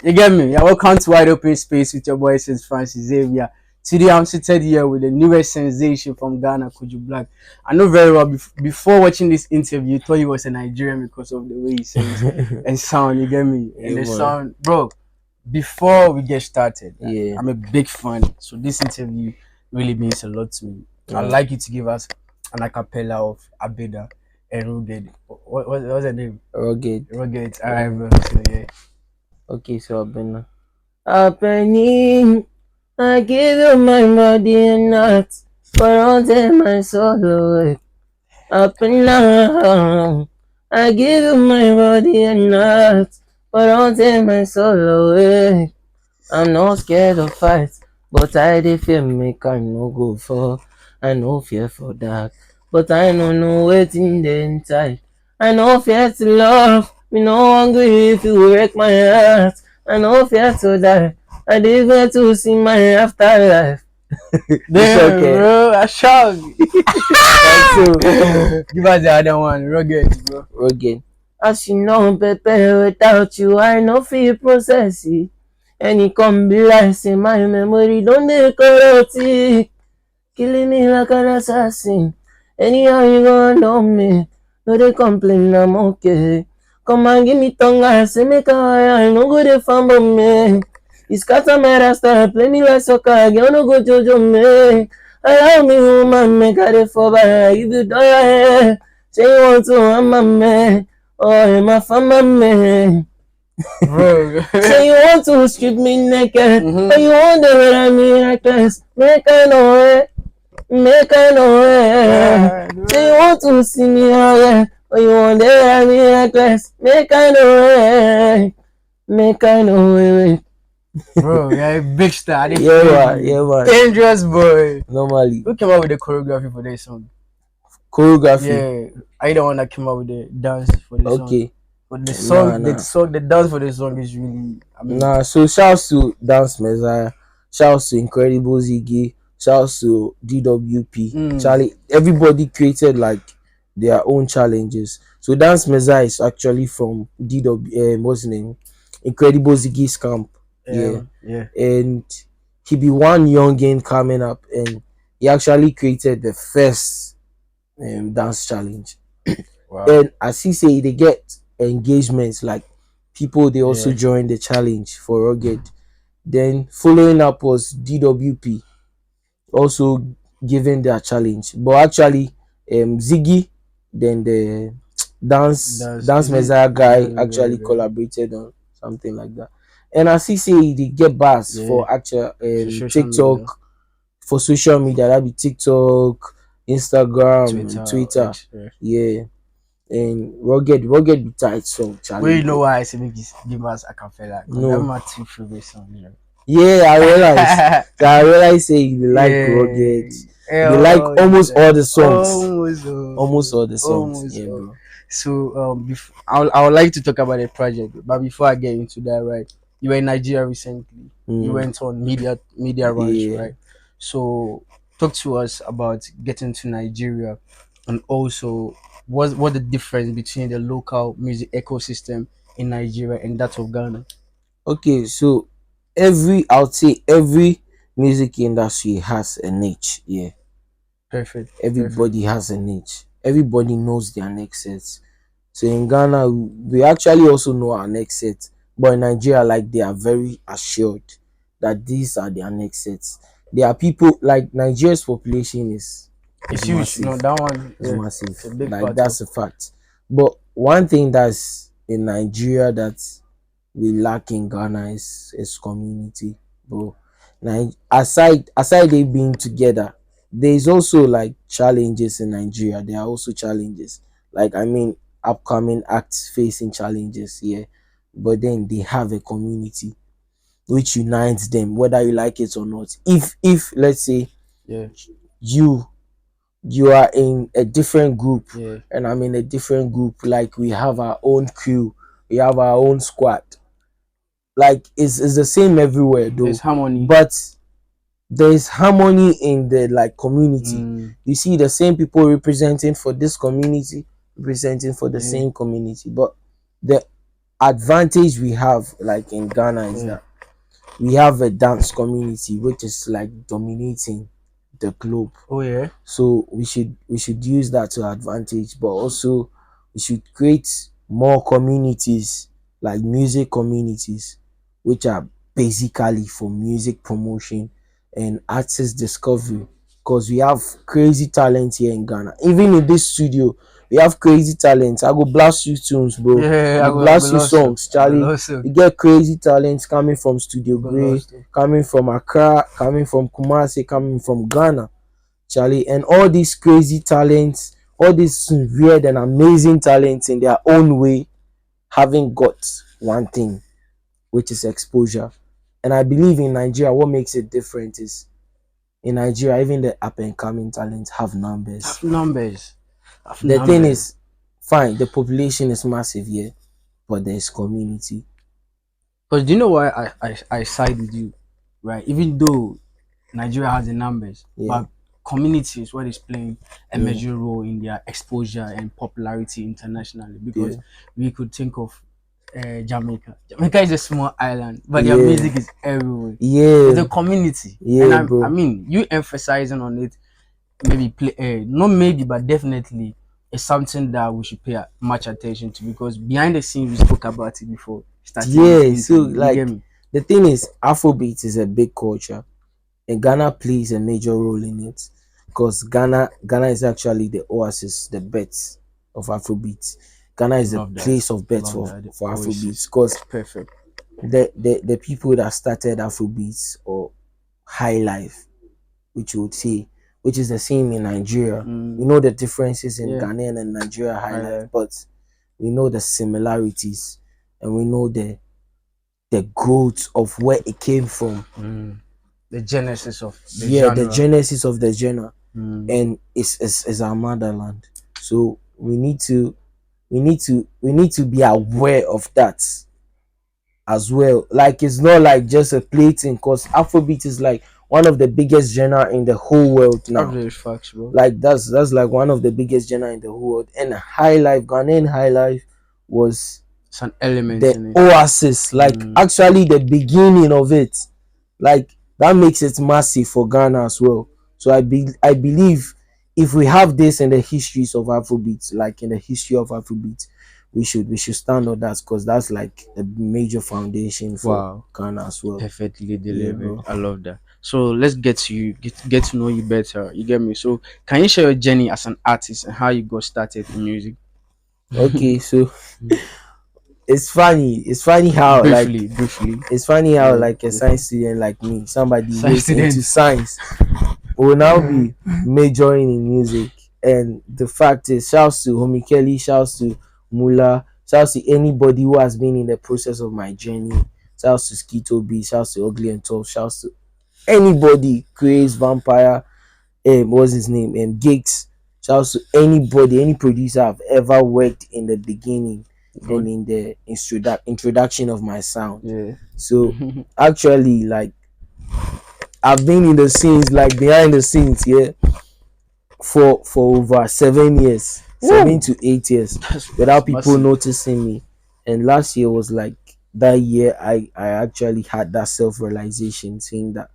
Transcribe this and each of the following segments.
You get me? Yeah, welcome to Wide Open Space with your boy since Francis Xavier. Today I'm seated here with the newest sensation from Ghana, Kojo Blak. I know very well before watching this interview, you thought he was a Nigerian because of the way he sings and sound. You get me? And Yeah, the man. sound, bro. Before we get started, Yeah. I'm a big fan. So this interview really means a lot to me. I'd Yeah. like you to give us an acapella of Abeda and Rugged. What's the name? Rugged. Rugged. Yeah. Alright, bro. So yeah. Okay, so Happening. I give you my body and not for all day my soul away. Up and down. I give you my body and not for all day my soul away. I'm not scared of fights, but I dey fear make I no go for. I no fear for dark, but I no know wetin dey inside. I no fear to love, me no hungry if you break my heart. I no fear to die, I dey fear to see my afterlife. Damn, Okay. bro, I shocked. So, Give us the other one, Rugged, bro. Again, as you know, Pepe, without you, I no feel process it. And it come be like say my memory don't dey corrupt it. Killing me like an assassin. Anyhow you gonna know me, no they complain, I'm okay. Come and give me tongue, I say make I no go dey fumble me. You scatter my rasta, play me like soccer, girl no go jojo me. Allow me woman, make I dey for by, if you don't hear, say you want to, I'm a man, oh, I'm a family man. Bro. Say you want to strip me naked, Mhm. or you want to wear me reckless, make I know it. Make I know Yeah, it. Say you want to see me again, or you want to have me reckless. Make I know it. Make I know it. bro, you're a big star. I didn't Yeah, feel man. you. Yeah, man. Dangerous boy. Normally. Who came up with the choreography for this song? Choreography. Yeah, I the one that came up with the dance for the song. Okay. But the Nah, song, nah. the dance for the song is really, I mean, Nah, so shouts to Dance Messiah, shouts to Incredible Ziggy, shouts to DWP. Charlie, everybody created like their own challenges. So Dance Messiah is actually from DW, what's his name? Incredible Ziggy's camp. Yeah. yeah. And he be one youngin coming up, and he actually created the first dance challenge. Wow. And as he say, they get engagements like people they also Yeah. join the challenge for Rugged. Then following up was DWP also giving their challenge. But actually, Ziggy, then the dance Is it? messiah guy Very, actually very. collaborated on something like that. And as he say, they get bars Yeah. for actual Social media, TikTok, for social media, that be TikTok, Instagram, and Twitter, Twitter. X, yeah. Yeah. And rugged be tight song, Well, Charlie. you know why I say make this give us a cappella? Because that's No. my two favorite songs. Yeah. Yeah, I realize. So I realize say you like Yeah. rugged. Yeah, You like almost all the songs. almost All the songs. almost Yeah, all. bro. So I would like to talk about the project, but before I get into that, right? You were in Nigeria recently. You went on media runs, Yeah. right? So talk to us about getting to Nigeria, and also what the difference between the local music ecosystem in Nigeria and that of Ghana. Okay, so I would say every music industry has a niche. Yeah. Perfect. Everybody has a niche. Everybody knows their next set. So in Ghana, we actually also know our next set. But in Nigeria, like they are very assured that these are their next sets. There are people like Nigeria's population It's is huge. massive. No, that one It's yeah, massive. it's a big Like part of. that's a fact. But one thing that's in Nigeria that we lack in Ghana is community, bro. Now, aside they being together, there's also like challenges in Nigeria. There are also challenges. Like I mean, upcoming acts facing challenges here, but then they have a community which unites them, whether you like it or not. If let's say Yeah, you you are in a different group yeah. and I'm in a different group, like we have our own crew, we have our own squad, like it's the same everywhere There's though, harmony. but there's harmony in the like community. You see the same people representing for this community, representing for the Yeah. same community, but the advantage we have like in Ghana is Yeah. that we have a dance community which is like dominating the globe. Oh yeah. So we should use that to advantage, but also we should create more communities like music communities, which are basically for music promotion and artist discovery. Because we have crazy talent here in Ghana. Even in this studio, we have crazy talent. I go blast you tunes, bro. I Yeah, go I go blast you lost to. songs, I go Charlie. lost to. We get crazy talents coming from Studio Go Grey, lost to. coming from Accra, coming from Kumasi, coming from Ghana. Charlie, and all these crazy talents, all these weird and amazing talents in their own way, having got one thing, which is exposure. And I believe in Nigeria, what makes it different is in Nigeria, even the up and coming talents have numbers. Have numbers. Have The thing numbers. is, fine, the population is massive here, but there's community. Because do you know why I side with you, right? Even though Nigeria has the numbers, Yeah, but community is what is playing a yeah, major role in their exposure and popularity internationally. yeah, Because we could think of Jamaica. Jamaica is a small island, but their yeah, music is everywhere. It's yeah, a community, and yeah, I bro. mean, you emphasizing on it, maybe play, not maybe, but definitely, is something that we should pay much attention to because behind the scenes we spoke about it before starting this Yeah, so interview. You get like me? the thing is, Afrobeat is a big culture and Ghana plays a major role in it because Ghana is actually the oasis, the birth of Afrobeat. Ghana is the Love that. place of birth Love that. The for Afrobeat Oasis. because Perfect. the people that started Afrobeats or high life, which you would say, which is the same in Nigeria. We Mm, know the differences in yeah. Ghanaian and Nigeria high I life, like. but we know the similarities and we know the growth of where it came from. Mm, the genesis of the Yeah, the genre. genesis of the genre, Mm, and it's our motherland. So we need to be aware of that as well. Like it's not like just a plating, cause Afrobeat is like one of the biggest genre in the whole world now. absolute facts, bro. Like that's like one of the biggest genre in the whole world. And high life, Ghanaian high life was It's an element the in it. oasis, like Mm, actually the beginning of it. Like that makes it massive for Ghana as well. So I believe if we have this in the histories of Afrobeat, like in the history of Afrobeat, we should stand on that because that's like a major foundation for wow. Ghana as well. Perfectly Yeah, delivered. bro. I love that. So let's get to you, get to know you better. You get me? So can you share your journey as an artist and how you got started in music? Okay, so it's funny. It's funny how like Briefly. it's funny how Yeah, like a briefly. science student like me, somebody Science who's into student. science, will now be majoring in music. And the fact is, shouts to Homie Kelly, shouts to Mula, shouts to anybody who has been in the process of my journey, shouts to Skito B, shouts to Ugly and Tough, shouts to anybody, Craze, Vampire, what's his name, Gigs, shouts to anybody, any producer I've ever worked in the beginning and Good. in the introduction of my sound. Yeah. So actually, like I've been in the scenes, like behind the scenes, yeah, for over 7 years, seven Woo! to 8 years, That's without people massive. noticing me. And last year was like that year I actually had that self realization, saying that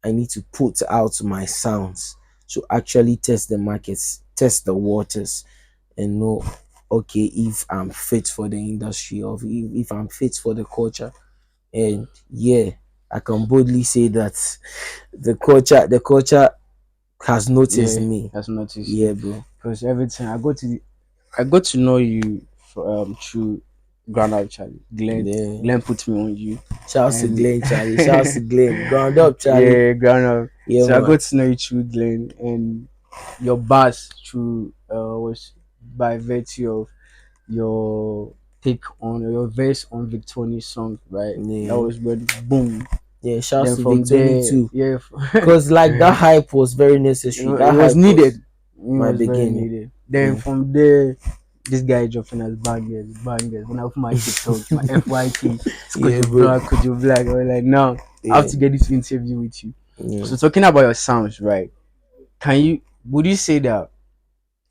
I need to put out my sounds to actually test the markets, test the waters, and know, okay, if I'm fit for the industry, or if I'm fit for the culture. And yeah, I can boldly say that the culture has noticed Yeah, me. that's noticed you. Yeah, bro. Because every time I got to know you through Grand actually. Yeah. Glenn put me on you. Shouts to And Glenn, Charlie. Shouts to Glenn. Ground up, Charlie. yeah, Grand up. Yeah, So I man. got to know you through Glenn and your bass through was by virtue of your take on your verse on Victoria's song, right? That Yeah. was when boom. Yeah, shouts Then to from Victory there, too. yeah, Cause like that hype was very necessary. it That was hype needed. was It my was very beginning. needed. Then Yeah. from there, this guy dropping us bangers. When I open my TikTok, my FYP, it's Yeah, Kojo bro. Blak, Kojo Blak. I was like, now I have Yeah. to get this interview with you. Yeah. So talking about your sounds, right? Would you say that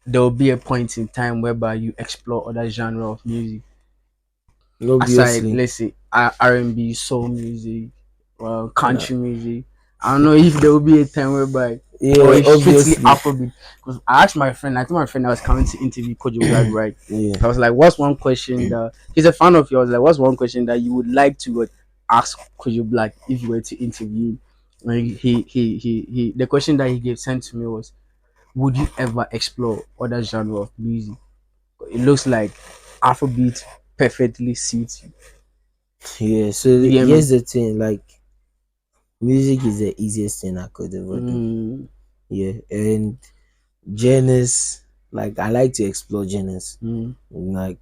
there will be a point in time whereby you explore other genre of music? aside, Obviously. let's say R&B, soul music, Uh, country music. I don't know if there will be a time whereby, or yeah, it's strictly obviously. Afrobeat. Because I asked my friend, I told my friend I was coming to interview Kojo Blak, right? Yeah. I was like, "What's one question that he's a fan of yours? Like, what's one question that you would like to ask Kojo Blak if you were to interview him?" And the question that he gave sent to me was, "Would you ever explore other genre of music? It looks like Afrobeat perfectly suits you." Yeah. You So get me? here's the thing, like music is the easiest thing I could ever do. Mm, Yeah. And genres, like I like to explore genres. mm, Like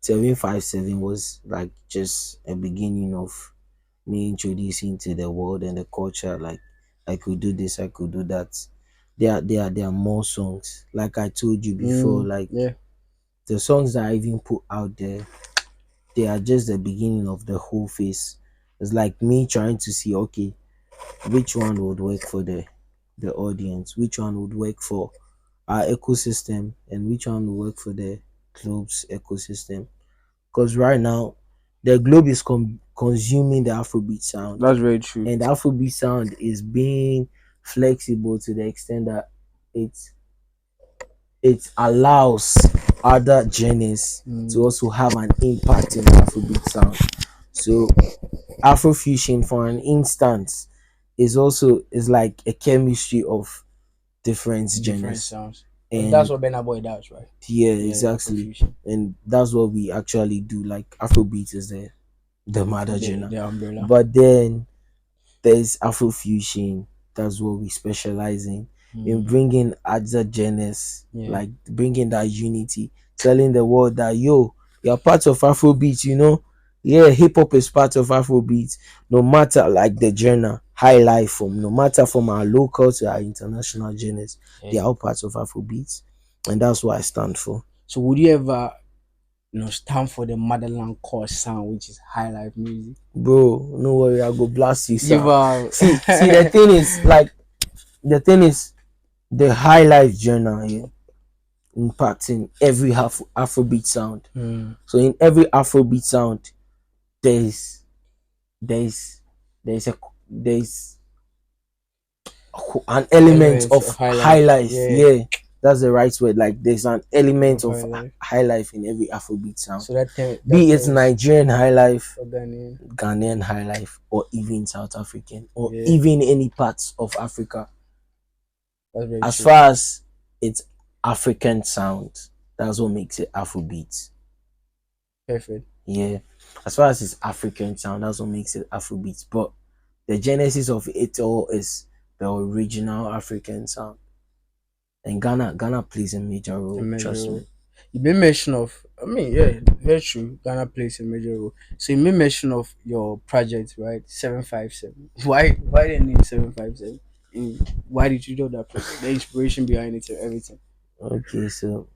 757 was like just a beginning of me introducing to the world and the culture. Like I could do this, I could do that. There are more songs. Like I told you before, like yeah, the songs that I even put out there, they are just the beginning of the whole phase. It's like me trying to see, okay, which one would work for the audience, which one would work for our ecosystem, and which one would work for the globe's ecosystem. Because right now, the globe is consuming the Afrobeat sound, that's very true. and the Afrobeat sound is being flexible to the extent that it it allows other genres to Mm, also have an impact in the Afrobeat sound. So Afrofusion, for an instance, is like a chemistry of different different genres. sounds. Because that's And what Burna Boy does, right? yeah, Yeah, exactly. Afrofusion, And that's what we actually do. Like Afrobeat is the mother genre. the umbrella. But then there's Afrofusion. That's what we specialize in Mm, bringing other genres, yeah, like bringing that unity, telling the world that yo, you're part of Afrobeat. Yeah, hip hop is part of Afrobeat. No matter like the genre, high life from no matter from our local to our international genres, they yeah. are all parts of Afrobeat, and that's what I stand for. So would you ever, stand for the motherland core sound, which is high life music? Bro, no worry, I go blast you, Give sir. a See, the thing is, the high life genre here impacting every Afrobeat sound. mm, So in every Afrobeat sound, there's there's there's a there's an element elements of of high high life. life. Yeah, Yeah, that's the right word. Like there's an of element high of life. high life in every Afrobeat sound. So that Be it tells Nigerian high life, Ghanaian. Ghanaian high life, or even South African, or Yeah, even any parts of Africa. that's very As true. far as it's African sound, that's what makes it Afrobeat. Perfect. Yeah, as far as it's African sound, that's what makes it Afrobeat. But the genesis of it all is the original African sound, and Ghana plays a major A role. major Trust me, role. You made mention of, I mean, yeah, very true. Ghana plays a major role. So you made mention of your project, right? 757. Why the name 757? Why did you do that project? The inspiration behind it and everything. okay, so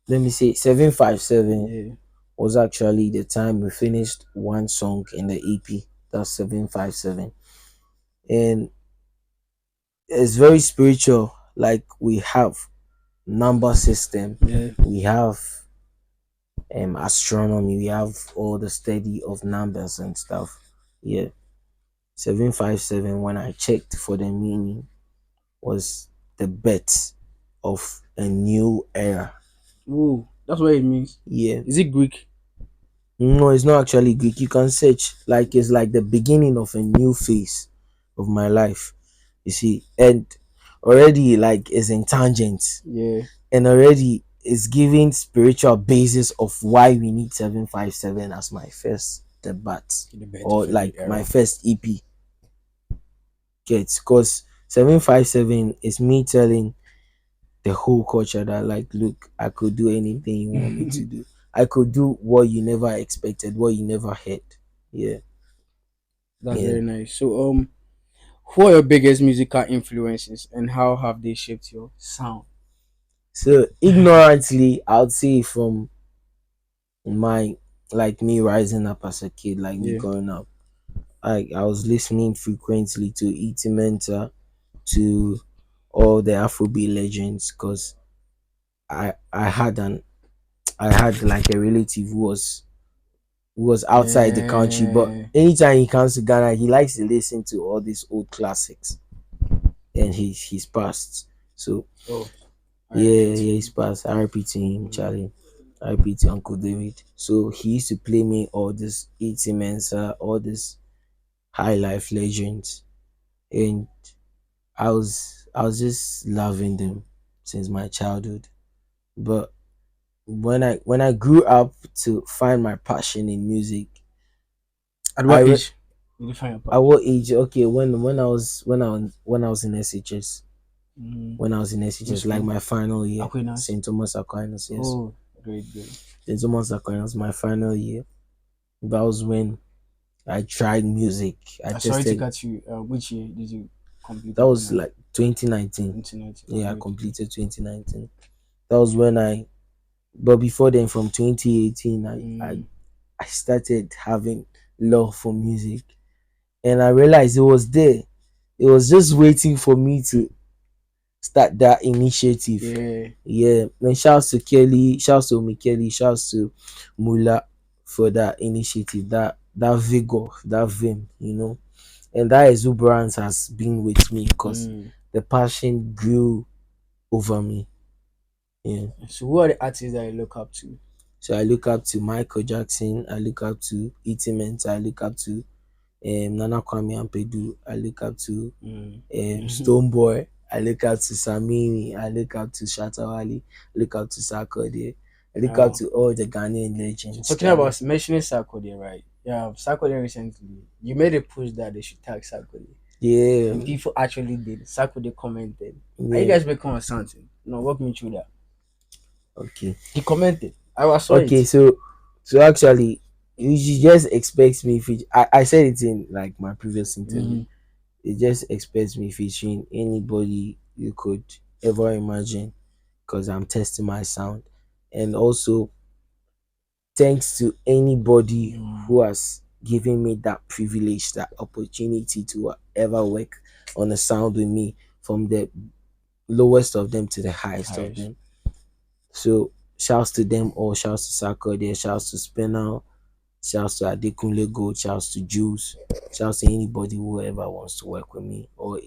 let me say 757 Yeah. was actually the time we finished one song in the EP. That's 757, and it's very spiritual. Like we have number system, Yeah. we have astronomy, we have all the study of numbers and stuff. Yeah, 757, when I checked for the meaning, was the birth of a new era. Ooh, that's what it means. Yeah, Is it Greek? no, it's not actually Greek. You can search, like it's like the beginning of a new phase of my life, you see. And already like it's in tangents, Yeah. and already it's giving spiritual basis of why we need 757 as my first debut, The birth or of a new like my era. first EP. Get, because 757 is me telling the whole culture that, like, look, I could do anything you want me to do. I could do what you never expected, what you never heard. Yeah. That's Yeah. very nice. So who are your biggest musical influences and how have they shaped your sound? So ignorantly, I would say from my, like me rising up as a kid, like me Yeah. growing up, I was listening frequently to E.T. Mentor, to all the Afrobeat legends, because I had an I had like a relative who was who was outside the country, but Yeah. anytime he comes to Ghana, he likes to listen to all these old classics. And he's passed. So Oh, I yeah, repeat. yeah, he's passed. RIP to him, Mm. Charlie. RIP to Uncle David. So he used to play me all this 80 Mensa, all this high life legends. And I was just loving them since my childhood. But when I grew up to find my passion in music, At I what re- age did you find your at partner? what age? Okay, when I was in SHS, Mm. when I was in Which SHS, like school? my final year, Aquinas. St. Thomas Aquinas, yes, Oh, great, great. St. Thomas Aquinas, my final year. That was when I tried music. I Sorry to tested. cut you. Which year did you complete That was Aquinas? like 2019. 1990. Oh, Yeah, I great, great. completed 2019. That was when but before then, from 2018, Mm. I started having love for music, and I realized it was there. It was just waiting for me to start that initiative. Yeah. Yeah, and shouts to Kelly, shouts to Mikeli, shouts to Mula for that initiative, that vigor, that vim. And that exuberance has been with me because Mm. the passion grew over me. Yeah. So, who are the artists that you look up to? So I look up to Michael Jackson, I look up to Itimens, I look up to Nana Kwame Ampedu, I look up to Mm. Stoneboy, I look up to Samini, I look up to Shatawali, I look up to Sarkodie, I look up Oh. to all the Ghanaian So legends, talking Charlie. about mentioning Sarkodie, right? Yeah, Sarkodie recently, you made a push that they should tag Sarkodie, Yeah, and people actually did. Sarkodie commented, "Are you yeah, guys making on something?" No, walk me through that. okay. He commented. I saw Okay, it. so actually, you should just expect me I said it in like my previous interview. Mm-hmm. It just expects me featuring anybody you could ever imagine because I'm testing my sound. And also, thanks to anybody Mm. who has given me that privilege, that opportunity to ever work on a sound with me, from the lowest of them to the highest of Highest. them. So, shouts to them all, shouts to Sako there, shouts to Spinal, shouts to Adekunle Gold, shouts to Juice, shouts to anybody who ever wants to work with me or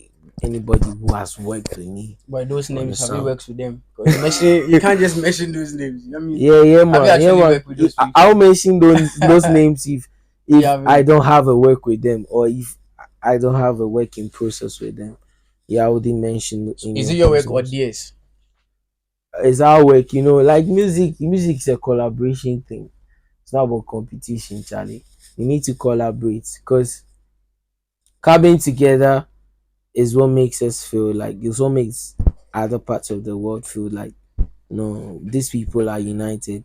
anybody who has worked with me But those on the names, have you sound. worked with them? Because mentioning, you can't just mention those names. I mean, Yeah, yeah, have you man, yeah, actually man. worked with those I'll people? mention those names if You if I haven't. don't have a work with them or if I don't have a working process with them. Yeah, I wouldn't mention any Is it of your those work or names. theirs? It's our work, like music is a collaboration thing. It's not about competition, Charlie. You need to collaborate because coming together is what makes us feel like it's what makes other parts of the world feel like no, these people are united.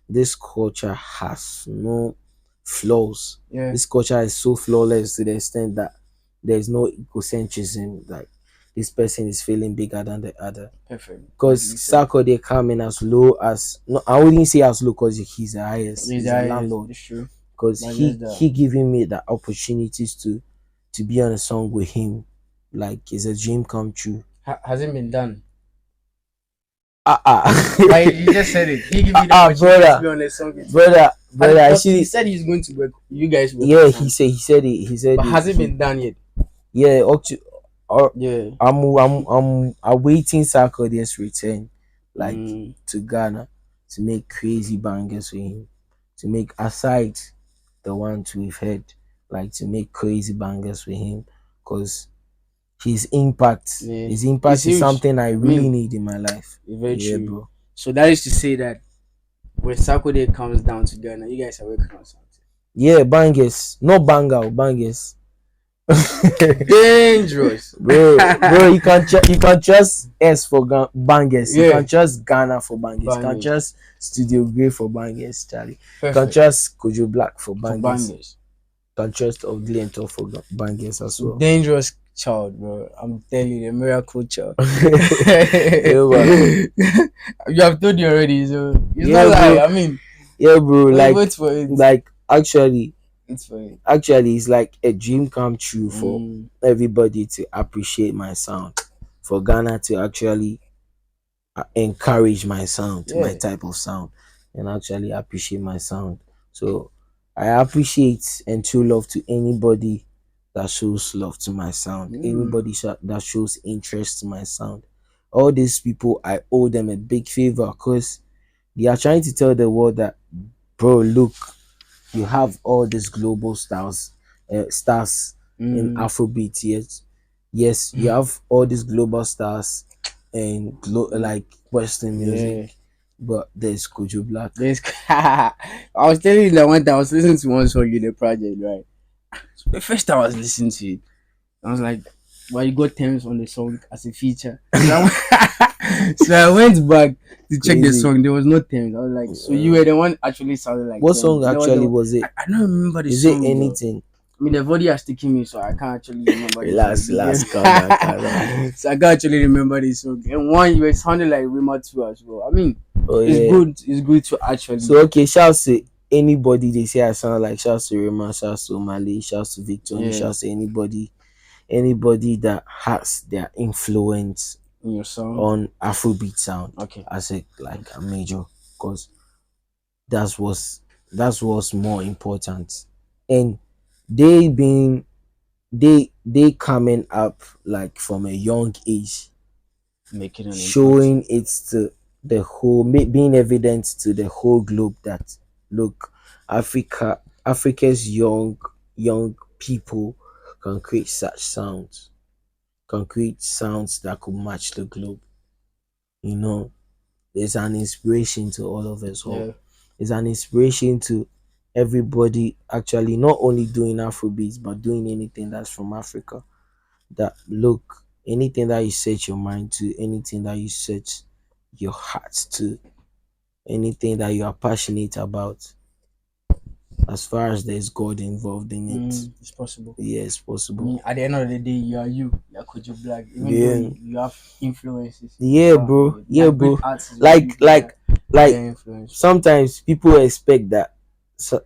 This culture has no flaws. Yeah, This culture is so flawless to the extent that there's no egocentrism, like this person is feeling bigger than the other. perfect. Because Beautifully said. Sako they come in as low as no, I wouldn't say as low because he's the highest, Is he's a that yes, landlord. it's true. Because But he just that he giving me the opportunities to be on a song with him, like it's a dream come true. hasn't been done. Ah ah. But you just said it. He give you the opportunity to Brother, be on a song with him. brother. He Actually, said he's going to work. You guys work on yeah, he something, said he said it. He said but it. hasn't been done yet. Yeah. Up to, or Yeah. I'm awaiting Sarkodie's return, like Mm, to Ghana, to make crazy bangers with him, to make aside the ones we've heard, like to make crazy bangers with him, cause his impact, yeah. his It's impact is huge. something I I really mean, need in my life. very Yeah, true. bro. So that is to say that when Sakode comes down to Ghana, you guys are working on something. Yeah, bangers, not banger, bangers. Dangerous. Bro, you can trust S for bangers. You Yeah. can trust Ghana for bangers. You can Bangers. trust Studio Grey for bangers, Charlie. You can Perfect. trust Kojo Blak for For bangers. bangers. You can trust Ugly and Tough for bangers as well. Dangerous child, bro. I'm telling you, the miracle child. Yeah, man. You have told you already, so it's not Yeah, lie. bro. I mean, Yeah, bro. wait for it. Like It's for it. it's like a dream come true for Mm, everybody to appreciate my sound, for Ghana to actually encourage my sound, my yeah. type of sound, and actually appreciate my sound. So I appreciate and show love to anybody that shows love to my sound, Mm. anybody that shows interest to my sound. All these people, I owe them a big favor because they are trying to tell the world that, bro, look, you have all these global stars in Mm. Afrobeat. Yes, you have all these global stars in like Western music, Yeah. but there's Kojo Blak. There's I was telling you that one time I was listening to one song in the project, right? So the first time I was listening to it, I was like, "Why you got Thames on the song as a feature?" So so I went back to check the Crazy. song. There was no Thames. I was like, "So you were the one actually sounding like What Thames?" song There was actually the was it? I don't remember the Is it song though. anything? I mean, the body has taken me, so I can't actually remember the song. Relax, relax, calm down, calm down. So I can't actually remember the song. And one, you were sounding like Rima too as well. I mean, Oh it's yeah. good. It's good to actually. So okay, shouts to anybody they say I sound like. Shouts to Rema, shouts to Mali, shouts to Victor, Yeah, shouts to anybody that has their influence in your song. on Afrobeat sound Okay. as a major, because that's what's more important. And they being they coming up like from a young age, Making an impact. showing it to the whole, being evident to the whole globe that, look, Africa's young people can create such sounds, can create sounds that could match the globe. You know, there's an inspiration to all of us all. Yeah. It's an inspiration to everybody actually not only doing Afrobeats but doing anything that's from Africa. That, look, anything that you set your mind to, anything that you set your heart to, anything that you are passionate about, as far as there's God involved in it, It's possible. yeah, it's I possible. mean, at the end of the day, you are you. You are Kojo Black. Even though Yeah, you have influences yeah, far bro, away. There yeah, are great bro. artists in the Like, UK like, that we like. are influenced from. Sometimes people expect that. So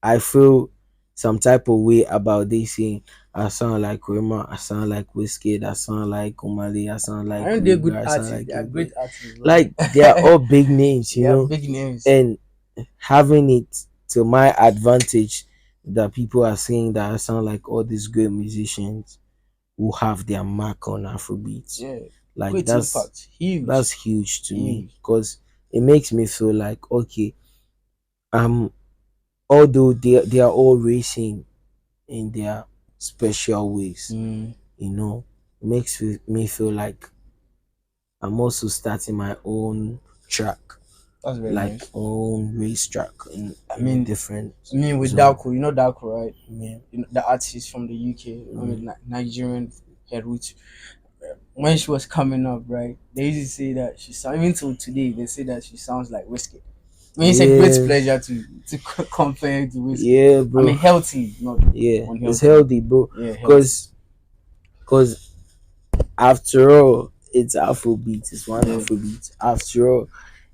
I feel some type of way about this thing. I sound like Rema, I sound like Whiskey, I sound like Omali, I sound like Aren't they good Ruga, I sound artists? like They are Igwe. great artists as well. Like, they are all big names, They have big names. and having it to my advantage that people are saying that I sound like all these great musicians who have their mark on Afrobeats. Yeah. Like, Great impact. that's Huge. huge to me, Huge. because it makes me feel like, okay, um although they are all racing in their special ways, Mm, it makes me feel like I'm also starting my own track, that's very like nice. own race track I in a mean, different with zone. Darko, you know Darko, right? Yeah. You know, the artist from the UK, I Mm. mean, Nigerian head roots. When she was coming up, right? They used to say that she sound even till today. They say that she sounds like whiskey. I mean, it's a great Yeah, pleasure to compare to whiskey. yeah, I bro. mean, healthy, not Yeah, it's unhealthy. healthy, bro. Yeah, healthy. Cause after all, it's Afrobeat. It's one Yeah, Afrobeat. After all,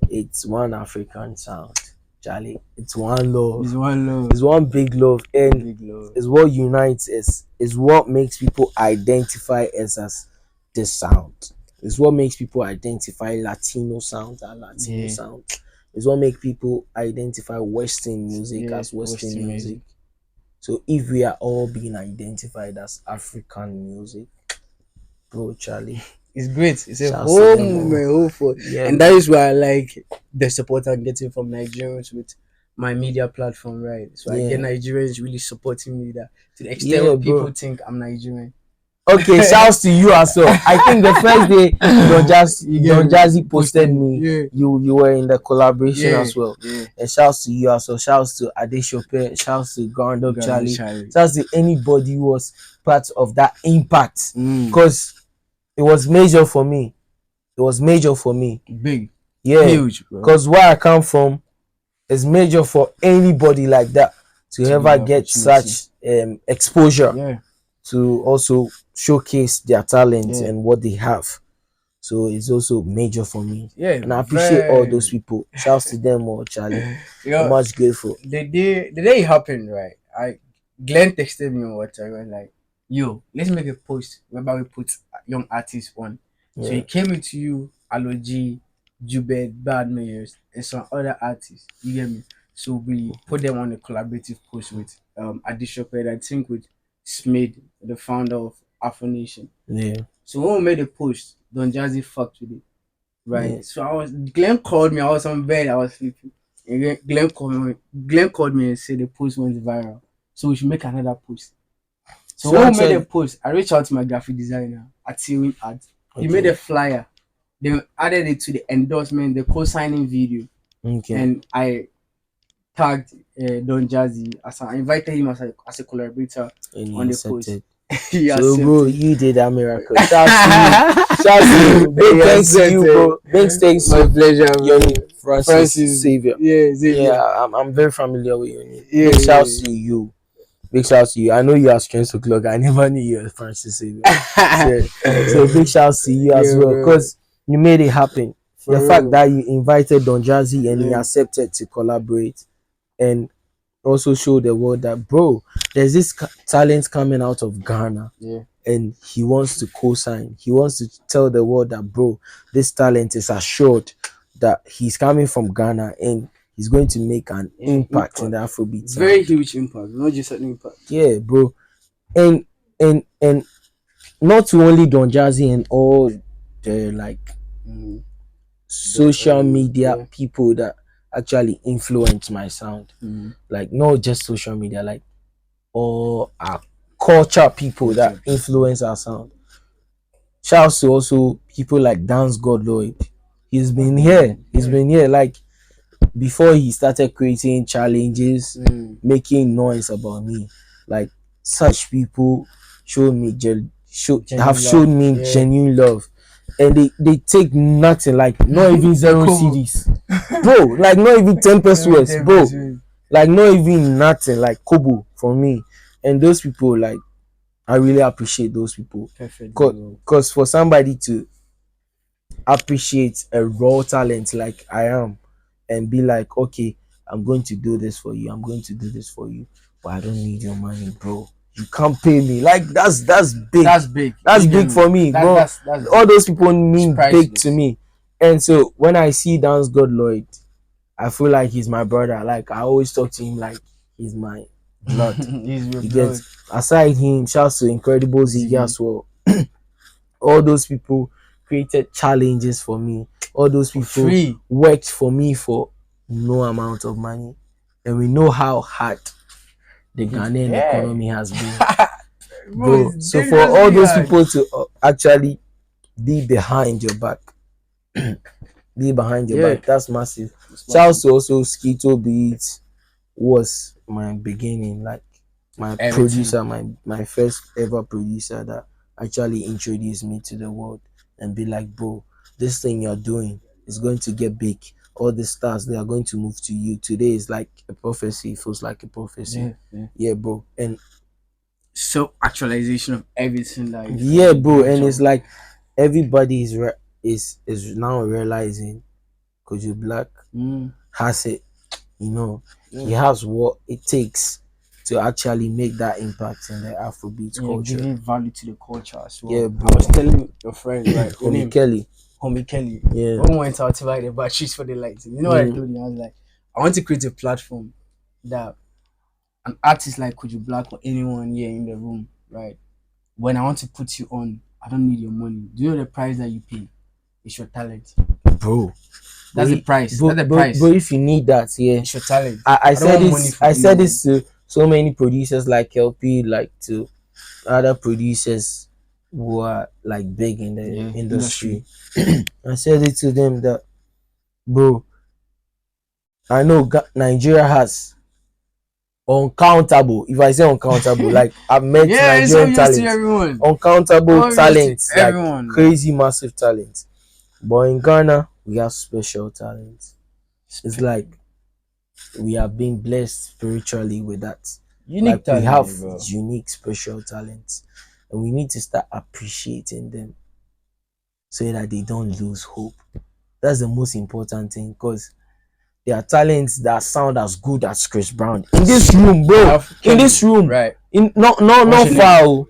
it's one African sound. Charlie, it's one love. it's one It's love, one big love, and big love. it's what unites us. It's what makes people identify us as this sound. It's what makes people identify Latino sound as Latino Yeah, sound. It's what makes people identify Western music yeah, as Western Western music. music. So if we are all being identified as African music, bro, Charlie, It's great. It's a shouts to whole them all. movement, whole for, Yeah, and that man. is why I like the support I'm getting from Nigerians with my media platform, right? So I get Yeah, Nigerians really supporting me that to the extent yeah, where people bro. think I'm Nigerian. Okay, shouts to you as well. I think the first day You get Don me? Jazzy posted Posted, me, yeah, you were in the collaboration yeah, as well. yeah. And shouts to you as well. Shouts to Adeshope. Shouts to Ground Up Got no Charlie. Charlie. Shouts to anybody who was part of that impact. Mm, Because it was major for me. It was major for me. big, Yeah. huge, bro. Because where I come from is major for anybody like that to To get ever the get opportunity. such exposure, Yeah, to also showcase their talent yeah, and what they have. So it's also major for me. yeah. And I appreciate all those Very. people. Shouts to them all, Charlie. You I'm know, much grateful. the day it happened, right? Glenn texted me on WhatsApp and like, yo, let's make a post whereby we put young artists on. So he Yeah. came into you, Aloji, Jubed, Bad Mayors, and some other artists. You get me? So we put them on a collaborative post with Adishokwe, I think with Smith, the founder of Afro Nation. Yeah. So when we made a post, Don Jazzy fucked with it. Yeah. Right. So Glenn called me, I was on bed, I was sleeping. And Glenn called me and said the post went viral. So we should make another post. So So when we made a actually, post, I reached out to my graphic designer at Tiwin Art. He made okay, a flyer. They added it to the endorsement, the co-signing video, okay, and I tagged Don Jazzy as I invited him as a collaborator and he on the post. accepted. He So, bro, accepted. you did that miracle. Shout to you. Shout to you. Big He thanks to you, accepted. bro. Big thanks My to pleasure, your bro. name, Francis Francis, Xavier. yeah, Yeah, Xavier. I'm very familiar with your name. Yeah, Big shout yeah. to you. Big shout to you. I know you are TrendsO'clock. I never knew you were Francis Xavier. So big shout to you as Yeah, well, bro. because you made it happen. For The fact real. that you invited Don Jazzy and he Yeah. accepted to collaborate, and also show the world that, bro, there's this talent coming out of Ghana, Yeah. and he wants to co-sign. He wants to tell the world that, bro, this talent is assured that he's coming from Ghana and he's going to make an Yeah. impact in the Afrobeat Very sound. huge impact, not just an impact. Yeah, bro. And not to only Don Jazzy and all the like Mm. social media Yeah. people that actually influence my sound. Mm. Like not just social media, like all our culture people that influence our sound. Shouts to also people like Dance God Lloyd. He's been here. He's been here like before he started creating challenges, making noise about me. Like such people showed me have shown me genuine love. And they take nothing, like not even zero CDs. Bro, like not even 10 pesos, bro. Like not even nothing, like Kobo for me. And those people, like I really appreciate those people. Perfect. Because for somebody to appreciate a raw talent like I am and be like, okay, I'm going to do this for you, I'm going to do this for you, but I don't need your money, bro. You can't pay me. Like that's big. That's big. That's big for me, bro. That's all those people mean big to me. And so when I see Dance God Lloyd, I feel like he's my brother. Like I always talk to him like he's my blood. He's your He blood. gets aside him, shouts to Incredible Ziggy as well. All those people created challenges for me. All those people worked for me for no amount of money. And we know how hard the Ghanaian economy has been. Bro, so for all those people to actually be behind your back, be behind your back, that's massive. Shouts to also Skito Beats was my beginning, like my producer, my first ever producer that actually introduced me to the world and be like, bro, this thing you're doing is going to get big. All the stars, they are going to move to you. Today is like a prophecy. It feels like a prophecy. Yeah, bro. And so actualization of everything, like bro. And it's like everybody is now realizing Kojo Blak has it. He has what it takes to actually make that impact in the Afrobeat culture. Giving value to the culture as well. Yeah, bro. I was telling your friend, right? Homie Kelly. Yeah. When we went out to buy the batteries for the lights, you know what I told him? I was like, I want to create a platform that an artist like Kojo Blak or anyone here in the room, right? When I want to put you on, I don't need your money. Do you know the price that you pay? It's your talent, bro. That's the price. That's the price. But if you need that, it's your talent. I said this to so many producers like LP, like to other producers who are like big in the industry. I said it to them that, bro, I know Nigeria has uncountable. If I say uncountable, like I've met Nigerian talents, uncountable talents, like crazy massive talents. But in Ghana, we have special talents. It's like we are being blessed spiritually with that. Unique talent, we have bro. Unique special talents, and we need to start appreciating them so that they don't lose hope. That's the most important thing, because there are talents that sound as good as Chris Brown in this room, bro. In this room, right? Not far.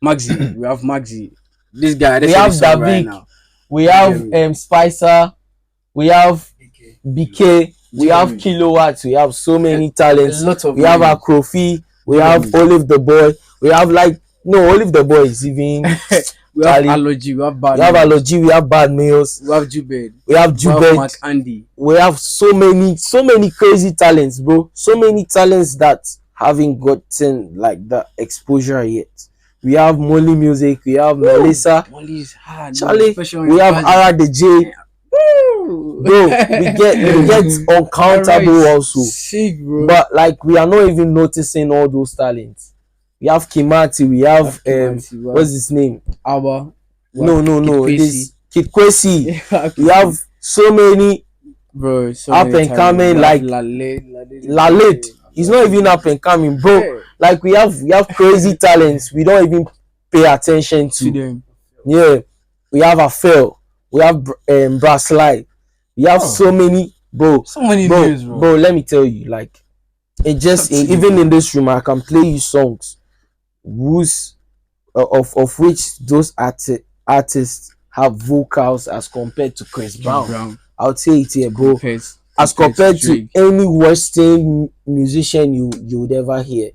Maxi, we have Maxi. This guy, we have Davik. Right, we have Spicer. We have BK. we have Kilowatts, we have so many talents. A lot of we have names. Akrofi, we have Olive the Boy, we have like no Olive the Boy is even we have Allergy, we have Bad we have Males. Allergy, we have Bad Males, we have Jubed, we have we have Jubed, Mark Andy. we have so many crazy talents, bro. So many talents that haven't gotten like the exposure yet. We have Molly Music, we have Melissa, Molly's hard, Charlie, no, we have Ara the J. Bro, we get uncountable also. Sick, bro. But like we are not even noticing all those talents. We have Kimati, we have what's his name? Abba. No. This Kid Kwesi. We have so many bro, up and coming like Lalit. He's not even up and coming, bro. Yeah. Like we have crazy talents. We don't even pay attention to them. Yeah, we have Afel. We have Braslide. We have so many, bro. So many names, bro. Bro, let me tell you, like, it just even in this room, I can play you songs, of which those artists have vocals as compared to Chris Brown. I would say it here, bro. As compared to any Western musician you would ever hear.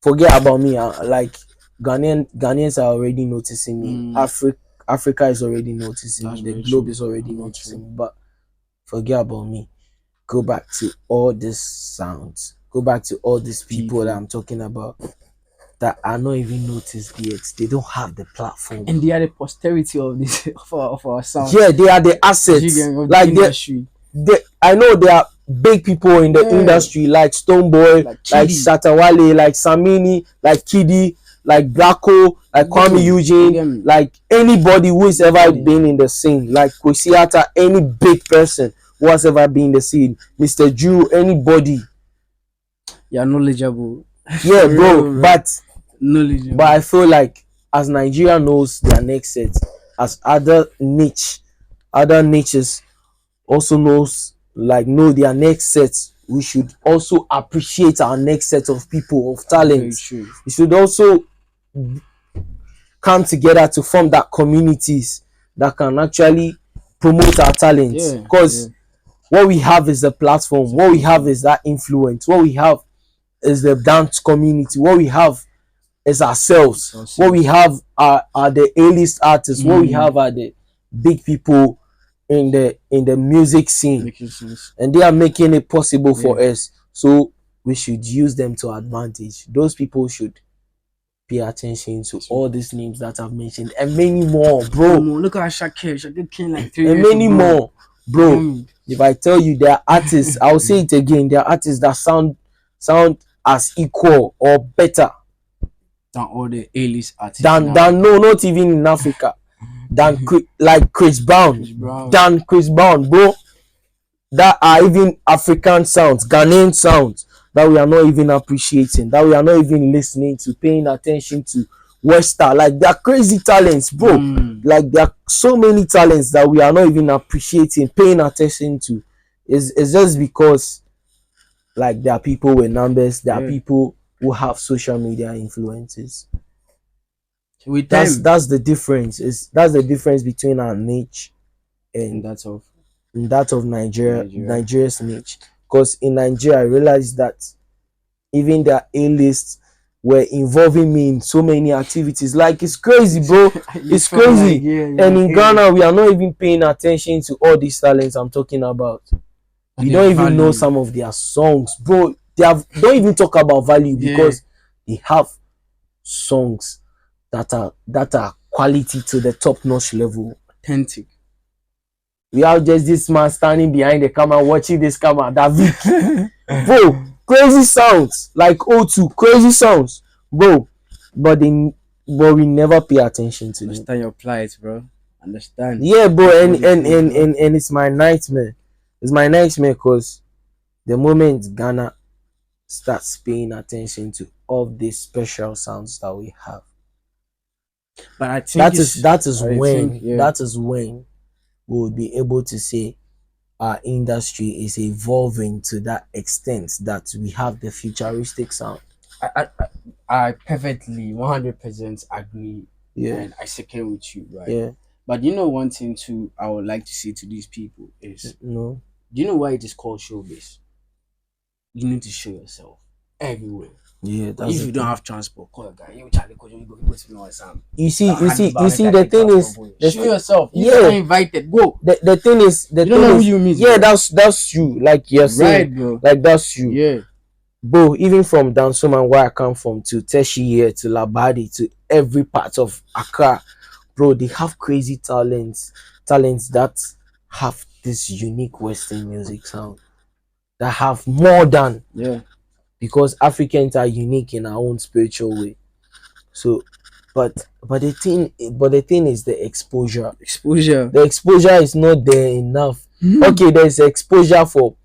Forget about me. Like Ghanaians are already noticing me. Africa is already noticing me. The globe is already noticing me. But forget about me. Go back to all these sounds. Go back to all these people that I'm talking about that are not even noticed yet. They don't have the platform. And they are the posterity of this of our sound. Yeah, they are the assets. Like I know there are big people in the industry like Stoneboy, like Shatawale, like Samini, like Kidi, like Blacko, like Kwame Eugene, like anybody who has ever been in the scene, like Kwesiata, any big person who has ever been in the scene, Mr. Jew, anybody. You're knowledgeable. Yeah, bro, but knowledgeable. But I feel like as Nigeria knows their next set, as other niches also know their next sets, we should also appreciate our next set of people of talent. We should also come together to form that communities that can actually promote our talents. Because what we have is the platform, what we have is that influence, what we have is the dance community, what we have is ourselves, what we have are the A-list artists, what we have are the big people in the music scene, and they are making it possible for us. So we should use them to advantage. Those people should pay attention to all these names that I've mentioned and many more, bro. Look at Shakir came like 3 years and many more, bro. If I tell you they are artists, I'll say it again, they are artists that sound as equal or better than all the A-list artists. No, not even in Africa. Than like Chris Brown. Than Chris Brown, bro. That are even African sounds, Ghanaian sounds that we are not even appreciating, that we are not even listening to, paying attention to. Western, like they are crazy talents, bro. Like there are so many talents that we are not even appreciating, paying attention to. It's just because like there are people with numbers, there are people who have social media influences. That's the difference. That's the difference between our niche and that of Nigeria's niche. Because in Nigeria, I realized that even their A-lists were involving me in so many activities. Like it's crazy, bro. It's crazy. And in Ghana, we are not even paying attention to all these talents I'm talking about. We don't even know some of their songs, bro. Don't even talk about value because they have songs that are quality to the top-notch level, authentic. We have just this man standing behind the camera watching this camera, David. Bro, crazy sounds like O2, crazy sounds, bro. But we never pay attention to them. Understand your plight, bro. Understand. Yeah, bro, and it's my nightmare. It's my nightmare because the moment Ghana starts paying attention to all these special sounds that we have, but I think that is when we will be able to say our industry is evolving to that extent that we have the futuristic sound. I perfectly 100% agree. Yeah, and I second with you, right? Yeah. But you know, one thing too, I would like to say to these people is Do you know why it is called showbiz? You need to show yourself everywhere. Yeah, But that's if the you don't thing. have transport, call a guy. You Charlie Kojo, you go to know Sam. The thing is, Show yourself. If you're not yeah, invited, go. the thing is, You don't know who you meet, yeah, bro. that's true. Like you're Right, saying, bro. like that's true. Yeah. Bro, even from Dansoman where I come from to Teshi here to Labadi to every part of Accra, bro, they have crazy talents that have this unique Western music sound that have more than, Yeah. because Africans are unique in our own spiritual way. So, but the thing is the exposure. Exposure. The exposure is not there enough. Okay, there's exposure for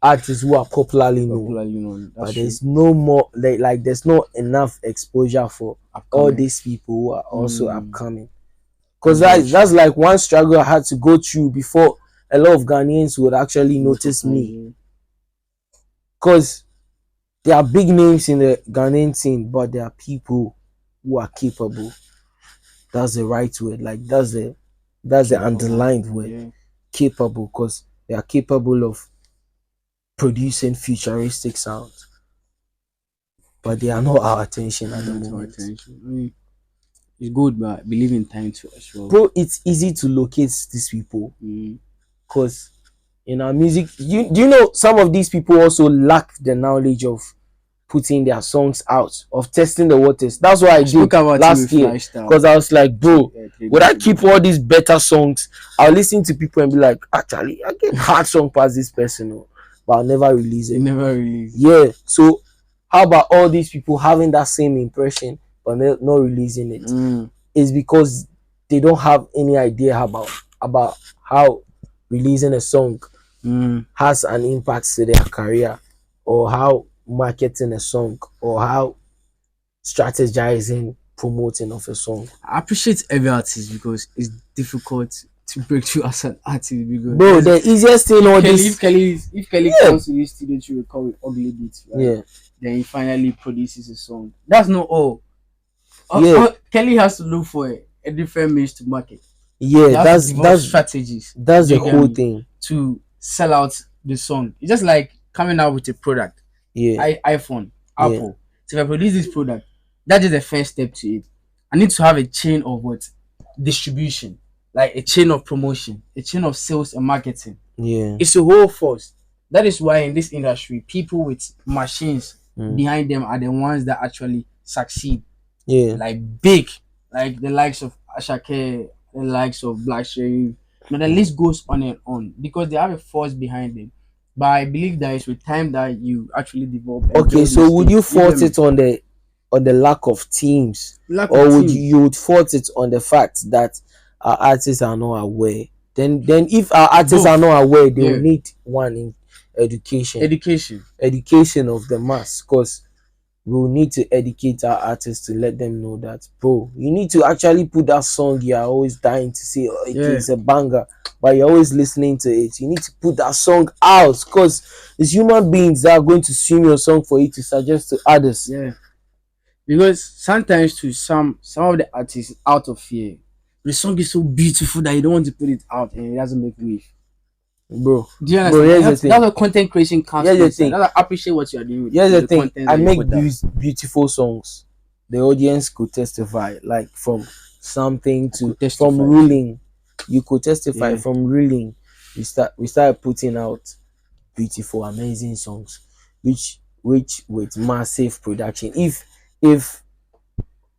artists who are popularly known, Popularly known. That's but true. there's no more like there's not enough exposure for all Upcoming. these people who are also upcoming. Because That's very that's true. like one struggle I had to go through before a lot of Ghanaians would actually notice me. Because there are big names in the Ghanaian scene, but there are people who are capable. That's the right word. Like that's the underlined word. Yeah. Capable, because they are capable of producing futuristic sounds. But they are not our attention at the moment. Attention. I mean, it's good, but I believe in time too as well. Bro, it's easy to locate these people because in our music, do you know some of these people also lack the knowledge of putting their songs out, of testing the waters. That's what I did last year, because I was like, bro, would I keep all these better songs? I'll listen to people and be like, actually, I get hard song past this person, but I'll never release it. Never release. Yeah, so how about all these people having that same impression but not releasing it? It's because they don't have any idea about how releasing a song has an impact to their career, or how marketing a song, or how strategizing promoting of a song. I appreciate every artist because it's difficult to break through as an artist, because bro, the easiest thing all this, if Kelly comes to this studio to record with ugly beats, right? Yeah, then he finally produces a song. That's not all. Yeah. Kelly has to look for a different means to market. Yeah, that's strategies. That's the whole thing. To sell out the song. It's just like coming out with a product. Yeah. iPhone, Apple. So if I produce this product, that is the first step to it. I need to have a chain of what? Distribution. Like a chain of promotion, a chain of sales and marketing. Yeah. It's a whole force. That is why in this industry, people with machines behind them are the ones that actually succeed. Yeah. Like big, like the likes of Ashake, the likes of Black Sherry. But the list goes on and on because they have a force behind them. But I believe that it's with time that you actually develop. Okay, so would you fault it on the lack of teams, or would you fault it on the fact that our artists are not aware? Then if our artists are not aware, they will need one in education of the mass, because we will need to educate our artists to let them know that, bro, you need to actually put that song you're always dying to say, oh, it's a banger, but you're always listening to it. You need to put that song out, because it's human beings that are going to stream your song for you to suggest to others. Yeah, because sometimes to some of the artists, out of fear, the song is so beautiful that you don't want to put it out and it doesn't make wave. Bro, do you understand? That's what content creation comes from. Here's the thing. I appreciate what you are doing with here's the thing. I make beautiful songs. The audience could testify, like from something to from ruling. You could testify from ruling. We start putting out beautiful, amazing songs, which with massive production. If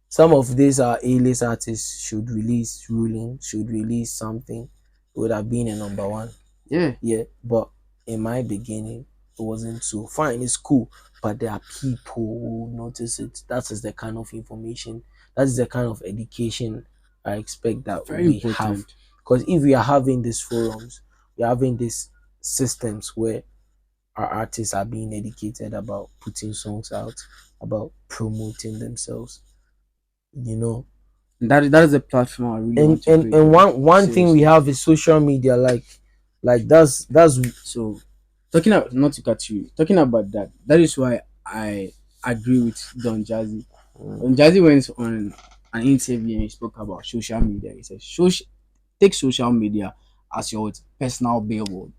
some of these are A-list artists should release ruling, should release something, it would have been a number one. Yeah, but in my beginning, it wasn't so fine. It's cool, but there are people who notice it. That is the kind of information, that is the kind of education I expect that we have. Because if we are having these forums, we are having these systems where our artists are being educated about putting songs out, about promoting themselves. You know, that is a platform I really want to create. And one thing we have is social media. Like that's so talking about, not to cut you, talking about that. That is why I agree with Don Jazzy. Don Jazzy went on an interview and he spoke about social media. He said, take social media as your personal billboard.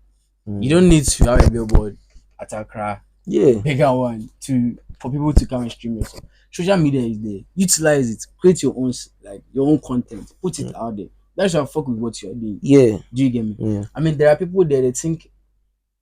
You don't need to have a billboard at Accra, a Yeah. bigger one, to for people to come and stream your song. Social media is there. Utilize it. Create your own like your own content. Put it out there. That's why fuck with what you're doing. Yeah. Do you get me? Yeah. I mean, there are people there that think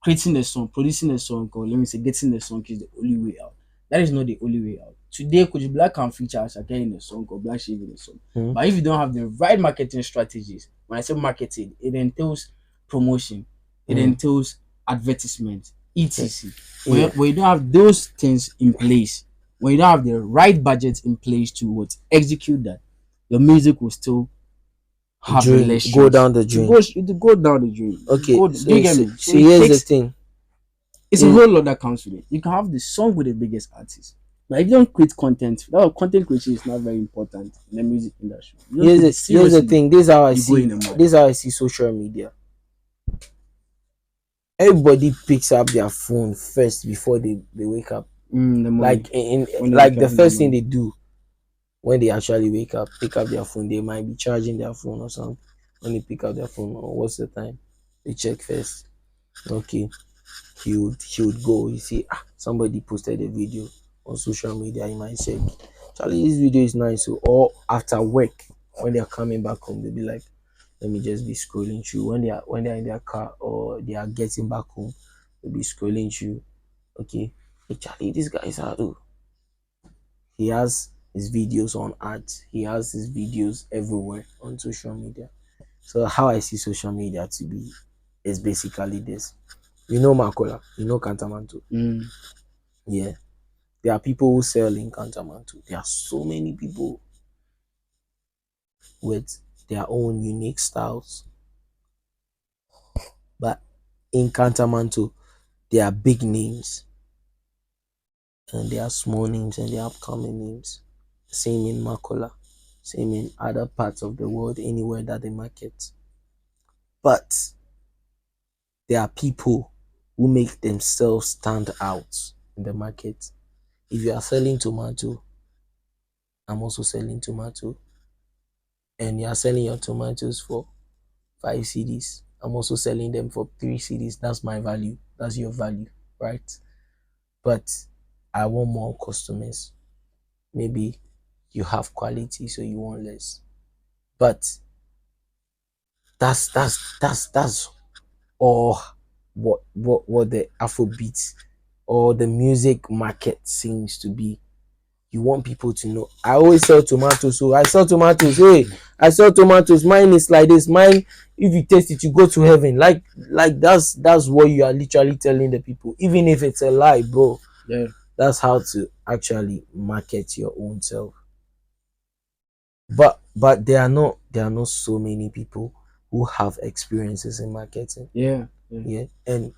creating a song, producing a song, or let me say getting a song is the only way out. That is not the only way out. Today, Kojo Blak can feature as a in a song or Black Sheep in a song. Mm. But if you don't have the right marketing strategies, when I say marketing, it entails promotion, it entails advertisement, etc. When you don't have those things in place, when you don't have the right budget in place to what execute that, your music will still have the Drain, less go streams. down the drain. It go down the drain. Okay, Do you get me? so here's the thing. It's a whole lot that comes with it. You can have the song with the biggest artist, but if you don't create content, that content creation is not very important in the music industry. Here's the thing. This is how I see. This is how I see social media. Everybody picks up their phone first before they wake up. Like like the first thing they do when they actually wake up, pick up their phone. They might be charging their phone or something. When they pick up their phone, or what's the time? They check first. Okay, he would go. You see, somebody posted a video on social media. He might check. Charlie, this video is nice. So, or after work, when they are coming back home, they'll be like, let me just be scrolling through. When they're in their car or they are getting back home, they'll be scrolling through. Okay, hey Charlie, this guy is out. He has his videos on ads. He has his videos everywhere on social media. So how I see social media to be is basically this. You know Makola, you know Kantamanto. Yeah. There are people who sell in Kantamanto. There are so many people with their own unique styles. But in Kantamanto, there are big names. And there are small names and there are upcoming names. Same in Makola. Same in other parts of the world, anywhere that they market. But there are people who make themselves stand out in the market. If you are selling tomato, I'm also selling tomato. And you are selling your tomatoes for 5 CDs. I'm also selling them for 3 CDs. That's my value. That's your value, right? But I want more customers. Maybe you have quality, so you want less. But that's all what the Afrobeat or the music market seems to be. You want people to know. I always sell tomatoes, so I sell tomatoes. Hey, I sell tomatoes. Mine is like this. Mine, if you taste it, you go to heaven. Like that's what you are literally telling the people, even if it's a lie, bro. Yeah, that's how to actually market your own self. But there are not so many people who have experiences in marketing. Yeah. And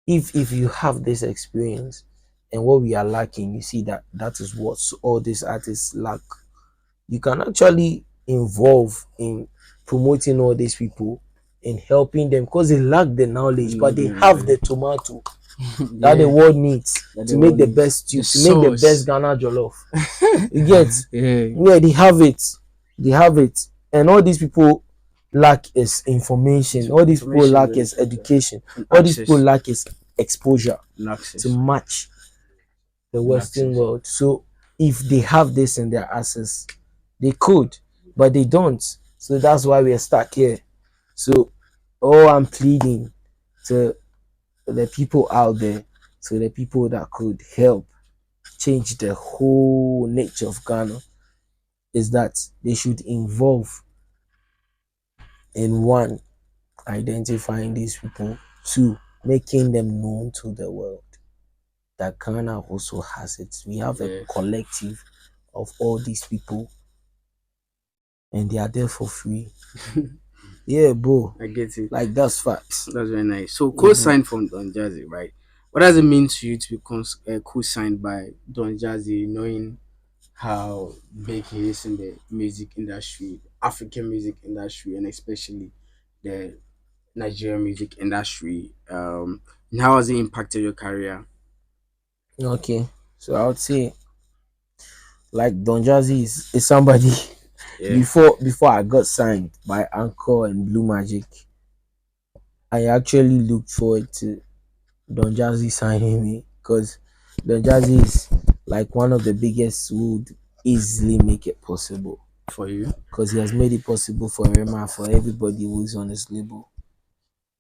if you have this experience and what we are lacking, you see that is what all these artists lack. You can actually involve in promoting all these people and helping them because they lack the knowledge, but they have the tomato that the world needs to make the best stew, to make the best Ghana jollof. You get? Yeah, they have it. And all these people lack is information. All these people lack is education. All these people lack is exposure to match the Western world. So if they have this in their access, they could, but they don't. So that's why we're stuck here. So all I'm pleading to the people out there, to the people that could help change the whole nature of Ghana, is that they should involve in one, identifying these people, two, making them known to the world that Ghana also has it. We have a collective of all these people and they are there for free. Yeah, bro. I get it. Like that's facts. That's very nice. So co-signed from Don Jazzy, right? What does it mean to you to be co-signed by Don Jazzy, knowing how big he is in the music industry, African music industry, and especially the Nigerian music industry? And how has it impacted your career? Okay, so I would say like Don Jazzy is somebody before I got signed by Anchor and Blue Magic. I actually looked forward to Don Jazzy signing me because Don Jazzy is like one of the biggest who would easily make it possible for you. because he has made it possible for Rema, for everybody who is on his label,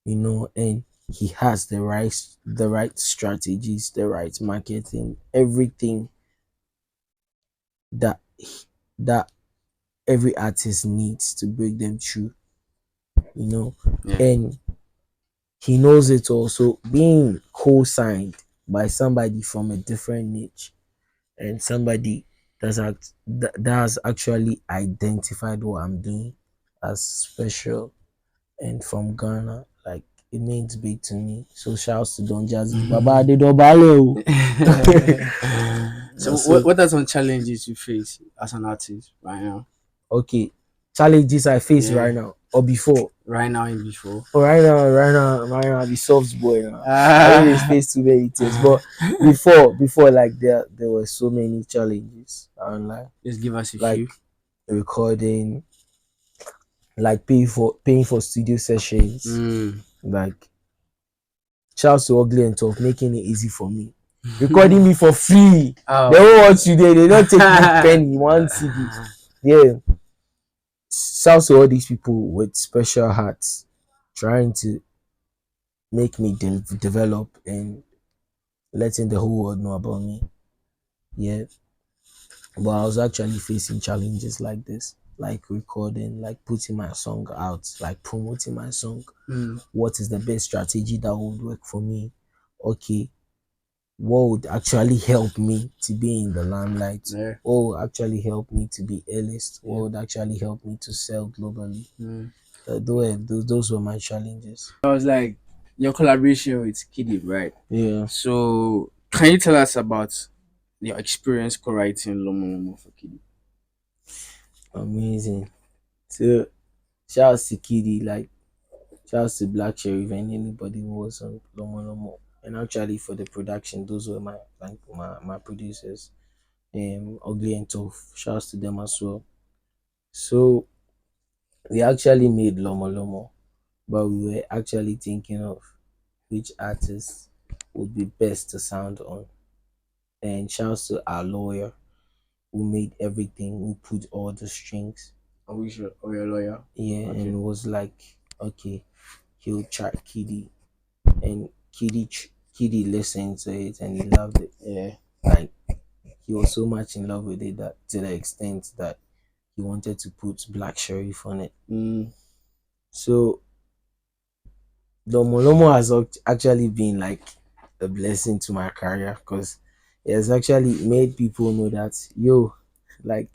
you know, and he has the right strategies, the right marketing, everything that that every artist needs to break them through, you know, Yeah. and he knows it also. Being co-signed by somebody from a different niche and somebody that has actually identified what I'm doing as special and from Ghana, like it means big to me. So shouts to Don Jazzy. Baba Adedobale. So what are some challenges you face as an artist right now? Okay, challenges I face Yeah. right now or before. Right now and before. Oh, right now, I be soft boy now. I always face too many things, but before, like there were so many challenges online. Just give us a Like few. recording, like paying for studio sessions, like shouts to Ugly and Tough making it easy for me. Recording me for free. Oh. They don't want you there. They don't take me penny, one CD. Yeah. Shouts to all these people with special hearts trying to make me develop and letting the whole world know about me. Yeah. But I was actually facing challenges like this, like recording, like putting my song out, like promoting my song. What is the best strategy that would work for me? Okay, what would actually help me to be in the limelight? Yeah. What would actually help me to be A-list? What would actually help me to sell globally? Those were my challenges. I was like your collaboration with Kidi, right? Yeah. So can you tell us about your experience co-writing Lomo Lomo for Kidi? Amazing. So shout out to Kidi, like shout out to Black Sheriff and anybody who was on Lomo Lomo. And actually for the production, those were my producers. Ugly and Tough. Shouts to them as well. So we actually made Lomo Lomo, but we were actually thinking of which artist would be best to sound on. And shouts to our lawyer who made everything, who put all the strings. Or your lawyer? Yeah, Okay. and was like, okay, he'll track Kidi, and Kidi listened to it and he loved it. Yeah. Like he was so much in love with it that to the extent that he wanted to put Black Sheriff on it. So Lomo Lomo has actually been like a blessing to my career because it has actually made people know that like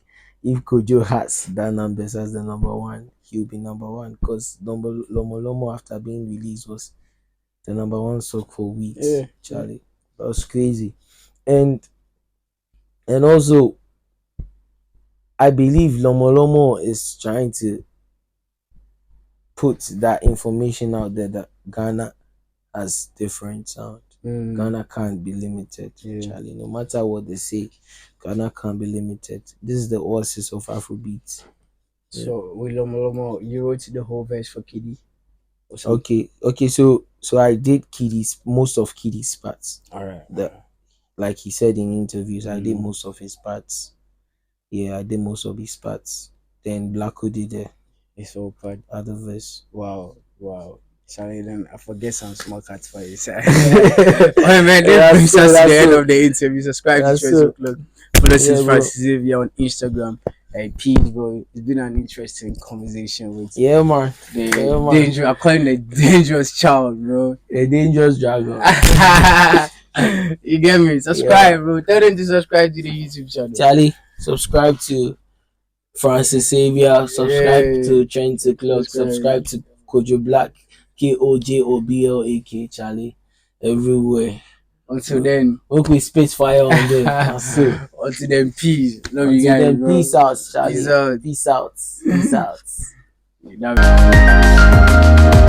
if Kojo has that numbers as the number one, he'll be number one because Lomo Lomo after being released was the number one song for weeks. Yeah. Charlie, that was crazy, and also I believe Lomo Lomo is trying to put that information out there that Ghana has different sound. Ghana can't be limited, Charlie. No matter what they say, Ghana can't be limited. This is the oasis of Afrobeat. So with Lomo Lomo, you wrote the whole verse for Kidi. Okay. So I did most of Kidi's parts. Alright. Like he said in interviews, I did most of his parts. Yeah, I did most of his parts. Then Blacko did it's all part other verse. Wow. Sorry, then I forget some small cuts for you. Oh man, that brings us to the end of the interview. Subscribe to TrendsO'clock. Follow us Francis Xavier on Instagram. Pete, bro, it's been an interesting conversation with man. Dangerous. I call him the dangerous child, bro. The dangerous dragon. You get me? Subscribe, bro. Tell them to subscribe to the YouTube channel. Charlie, subscribe to Francis Xavier. Subscribe to TrendsO'clock. Subscribe to Kojo Blak. KOJOBLAK. Charlie, everywhere. Until then, okay, space fire on them. That's it. Until then, peace. Love Until you guys. then, bro. peace out, Charlie. Peace out. Peace out. Peace out. Peace out.